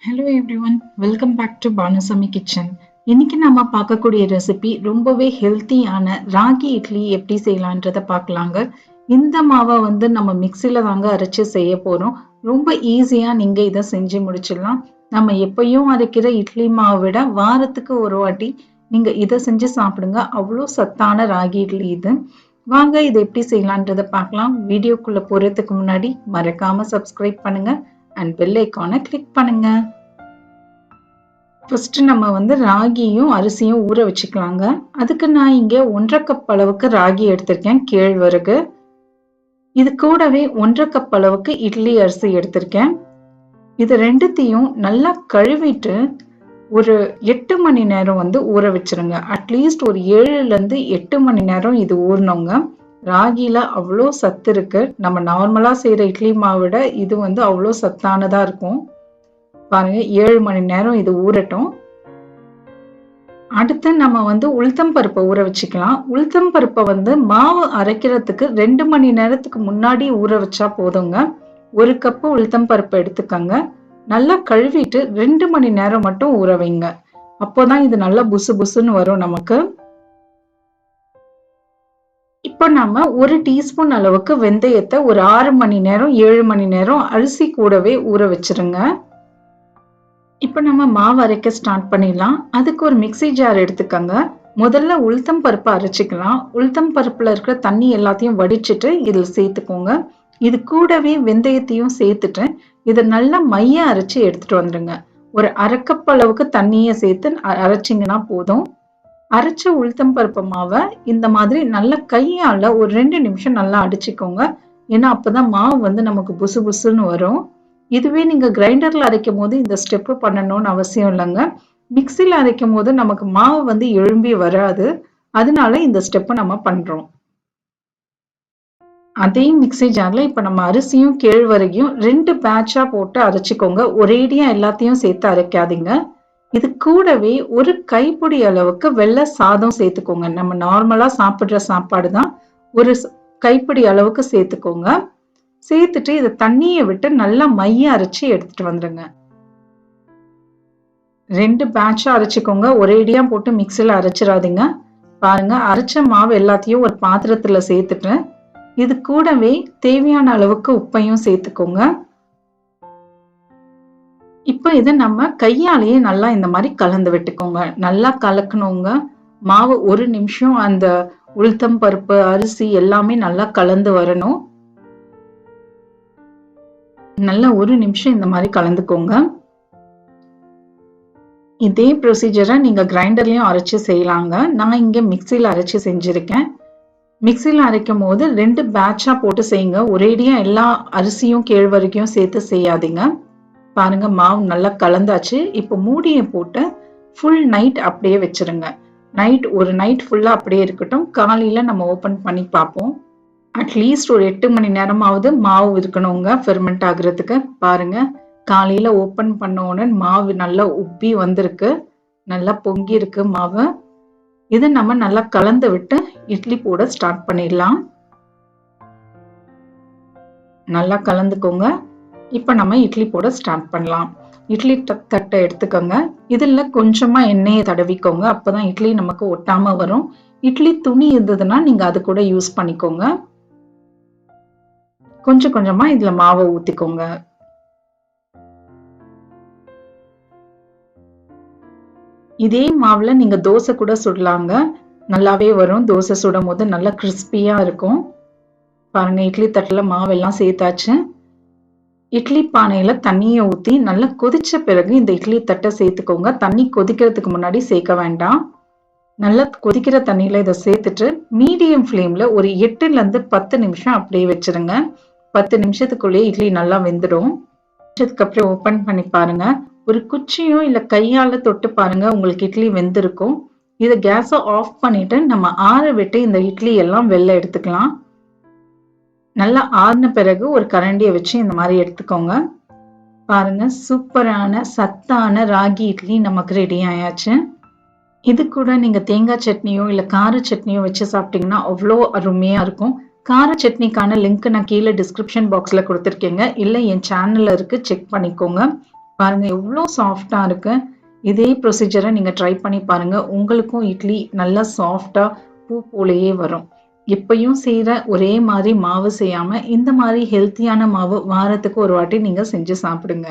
Hello everyone, welcome back to Banu kitchen. இன்னைக்கு நாம பார்க்கக்கூடிய ரெசிபி ரொம்பவே ஹெல்த்தியான ராகி இட்லி எப்படி செய்யலான்றத பார்க்கலாங்க. இந்த மாவை நம்ம மிக்ஸில தாங்க அரைச்சு செய்ய போறோம். ரொம்ப ஈஸியா நீங்க இதை செஞ்சு முடிச்சிடலாம். நம்ம எப்பயும் அரைக்கிற இட்லி மாவை விட வாரத்துக்கு ஒரு வாட்டி நீங்க இதை செஞ்சு சாப்பிடுங்க. அவ்வளோ சத்தான ராகி இட்லி இது. வாங்க இதை எப்படி செய்யலான்றத பார்க்கலாம். வீடியோக்குள்ள போறதுக்கு முன்னாடி மறக்காம சப்ஸ்கிரைப் பண்ணுங்க and bell icon-ஐ click பண்ணுங்க. ஃபர்ஸ்ட் நம்ம ராகியும் அரிசியும் ஊற வச்சுக்கலாங்க. அதுக்கு நான் இங்க 1.5 கப் அளவுக்கு ராகி எடுத்திருக்கேன், கேழ்வரகு. இது கூடவே 1.5 கப் அளவுக்கு இட்லி அரிசி எடுத்திருக்கேன். இது ரெண்டுத்தையும் நல்லா கழுவிட்டு ஒரு 8 மணி நேரம் ஊற வச்சிருங்க. அட்லீஸ்ட் ஒரு 7ல இருந்து 8 மணி நேரம் இது ஊறணுங்க. ராகில அவ்வளோ சத்து இருக்கு. நம்ம நார்மலா செய்யற இட்லி மாவிட இது அவ்வளோ சத்தானதா இருக்கும். பாருங்க, 7 மணி நேரம் இது ஊறட்டும். அடுத்து நம்ம உளுத்தம் பருப்பை ஊற வச்சுக்கலாம். உளுத்தம் பருப்பை மாவு அரைக்கிறதுக்கு 2 மணி நேரத்துக்கு முன்னாடி ஊற வச்சா போதுங்க. 1 கப்பு உளுத்தம் பருப்பை எடுத்துக்கங்க. நல்லா கழுவிட்டு 2 மணி நேரம் மட்டும் ஊற வைங்க. அப்போதான் இது நல்லா புசு புசுன்னு வரும் நமக்கு. இப்போ நம்ம 1 டீஸ்பூன் அளவுக்கு வெந்தயத்தை ஒரு 6 மணி நேரம் 7 மணி நேரம் அரிசி கூடவே ஊற வச்சிருங்க. இப்போ நம்ம மாவு அரைக்க ஸ்டார்ட் பண்ணிடலாம். அதுக்கு ஒரு மிக்ஸி ஜார் எடுத்துக்கங்க. முதல்ல உளுத்தம் பருப்பை அரைச்சிக்கலாம். உளுத்தம் பருப்புல இருக்கிற தண்ணி எல்லாத்தையும் வடிச்சிட்டு இதில் சேர்த்துக்கோங்க. இது கூடவே வெந்தயத்தையும் சேர்த்துட்டு இதை நல்லா மைய அரைச்சி எடுத்துட்டு வந்துடுங்க. ஒரு 1/2 கப் அளவுக்கு தண்ணியை சேர்த்து அரைச்சிங்கன்னா போதும். அரைச்ச உளுத்தம் பருப்பு மாவை இந்த மாதிரி நல்லா கையால ஒரு 2 நிமிஷம் நல்லா அடிச்சுக்கோங்க. ஏன்னா அப்பதான் மாவு நமக்கு புசு புசுன்னு வரும். இதுவே நீங்க கிரைண்டர்ல அரைக்கும் போது இந்த ஸ்டெப் பண்ணணும்னு அவசியம் இல்லைங்க. மிக்சில அரைக்கும் போது நமக்கு மாவு எழும்பி வராது. அதனால இந்த ஸ்டெப்பை நம்ம பண்றோம். அதே மிக்ஸி ஜார்ல இப்ப நம்ம அரிசியும் கேழ்வரகையும் 2 பேட்சா போட்டு அரைச்சிக்கோங்க. ஒரேடியா எல்லாத்தையும் சேர்த்து அரைக்காதீங்க. இது கூடவே ஒரு கைப்பிடி அளவுக்கு வெள்ளை சாதம் சேர்த்துக்கோங்க. நம்ம நார்மலா சாப்பிடுற சாப்பாடு தான். ஒரு கைப்பிடி அளவுக்கு சேர்த்துக்கோங்க. சேர்த்துட்டு இதை தண்ணியை விட்டு நல்லா மைய அரைச்சி எடுத்துட்டு வந்துருங்க. 2 பேட்சா அரைச்சிக்கோங்க. ஒரேடியா போட்டு மிக்சில அரைச்சிடாதீங்க. பாருங்க, அரைச்ச மாவு எல்லாத்தையும் ஒரு பாத்திரத்துல சேர்த்துட்டு இது கூடவே தேவையான அளவுக்கு உப்பையும் சேர்த்துக்கோங்க. இப்போ இதை நம்ம கையாலேயே நல்லா இந்த மாதிரி கலந்து விட்டுக்கோங்க. நல்லா கலக்கணுங்க. மாவு 1 நிமிஷம் அந்த உளுத்தம் பருப்பு அரிசி எல்லாமே நல்லா கலந்து வரணும். நல்லா 1 நிமிஷம் இந்த மாதிரி கலந்துக்கோங்க. இதே ப்ரொசீஜரை நீங்க கிரைண்டர்லயும் அரைச்சு செய்யலாங்க. நான் இங்க மிக்சில அரைச்சு செஞ்சிருக்கேன். மிக்சில அரைக்கும் போது 2 பேட்சா போட்டு செய்யுங்க. ஒரேடியா எல்லா அரிசியும் கேழ்வரகையும் சேர்த்து செய்யாதீங்க. பாருங்க, மாவு நல்லா கலந்தாச்சு. இப்போ மூடியை போட்டு ஃபுல் நைட் அப்படியே வச்சிருங்க. ஒரு நைட் ஃபுல்லா அப்படியே இருக்கட்டும். காலையில நம்ம ஓபன் பண்ணி பார்ப்போம். அட்லீஸ்ட் ஒரு 8 மணி நேரமாவது மாவு இருக்கணுங்க ஃபெர்மெண்ட் ஆகுறதுக்கு. பாருங்க, காலையில ஓபன் பண்ண உடனே மாவு நல்லா உப்பி வந்திருக்கு. நல்லா பொங்கி இருக்கு மாவு. இதை நம்ம நல்லா கலந்து விட்டு இட்லி போட ஸ்டார்ட் பண்ணிடலாம். நல்லா கலந்துக்கோங்க. இப்ப நம்ம இட்லி போட ஸ்டார்ட் பண்ணலாம். இட்லி தட்டை எடுத்துக்கோங்க. இதுல கொஞ்சமா எண்ணெயை தடவிக்கோங்க. அப்பதான் இட்லி நமக்கு ஒட்டாம வரும். இட்லி துணி இருந்ததுன்னா நீங்க அது கூட யூஸ் பண்ணிக்கோங்க. கொஞ்சம் கொஞ்சமா இதுல மாவை ஊத்திக்கோங்க. இதே மாவுல நீங்க தோசை கூட சுடலாங்க. நல்லாவே வரும். தோசை சுடும் போது நல்லா கிறிஸ்பியா இருக்கும். பாருங்க, இட்லி தட்டுல மாவெல்லாம் சேர்த்தாச்சு. இட்லி பானையில தண்ணியை ஊத்தி நல்லா கொதிச்ச பிறகு இந்த இட்லி தட்டை சேர்த்துக்கோங்க. தண்ணி கொதிக்கிறதுக்கு முன்னாடி சேர்க்க வேண்டாம். நல்லா கொதிக்கிற தண்ணியில இதை சேர்த்துட்டு மீடியம் ஃப்ளேம்ல ஒரு 8ல இருந்து 10 நிமிஷம் அப்படியே வச்சிருங்க. 10 நிமிஷத்துக்குள்ளேயே இட்லி நல்லா வெந்துடும். அப்புறம் ஓபன் பண்ணி பாருங்க. ஒரு குச்சியோ இல்ல கையால தொட்டு பாருங்க, உங்களுக்கு இட்லி வெந்திருக்கும். இதை கேஸை ஆஃப் பண்ணிட்டு நம்ம ஆற விட்டு இந்த இட்லி எல்லாம் வெளில எடுத்துக்கலாம். நல்லா ஆறின பிறகு ஒரு கரண்டியை வச்சு இந்த மாதிரி எடுத்துக்கோங்க. பாருங்க, சூப்பரான சத்தான ராகி இட்லி நமக்கு ரெடி ஆயாச்சு. இது கூட நீங்க தேங்காய் சட்னியோ இல்ல கார சட்னியோ வச்சு சாப்பிட்டீங்கன்னா அவ்வளோ அருமையா இருக்கும். கார சட்னிக்கான லிங்க் நான் கீழே டிஸ்கிரிப்ஷன் பாக்ஸ்ல கொடுத்துருக்கேங்க. இல்லை என் சேனல்ல இருக்கு, செக் பண்ணிக்கோங்க. பாருங்க எவ்வளோ சாஃப்டா இருக்கு. இதே ப்ரொசீஜரை நீங்க ட்ரை பண்ணி பாருங்க. உங்களுக்கும் இட்லி நல்லா சாஃப்டா பூ போலயே வரும். எப்பயும் செய்யற ஒரே மாதிரி மாவு செய்யாம இந்த மாதிரி ஹெல்த்தியான மாவு வாரத்துக்கு ஒரு வாட்டி நீங்க செஞ்சு சாப்பிடுங்க.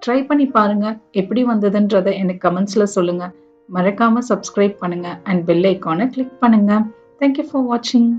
ட்ரை பண்ணி பாருங்க. எப்படி வந்ததுன்றத எனக்கு கமெண்ட்ஸ்ல சொல்லுங்க. மறக்காம சப்ஸ்கிரைப் பண்ணுங்க அண்ட் பெல் ஐகானை கிளிக் பண்ணுங்க. தேங்க்யூ ஃபார் வாட்சிங்.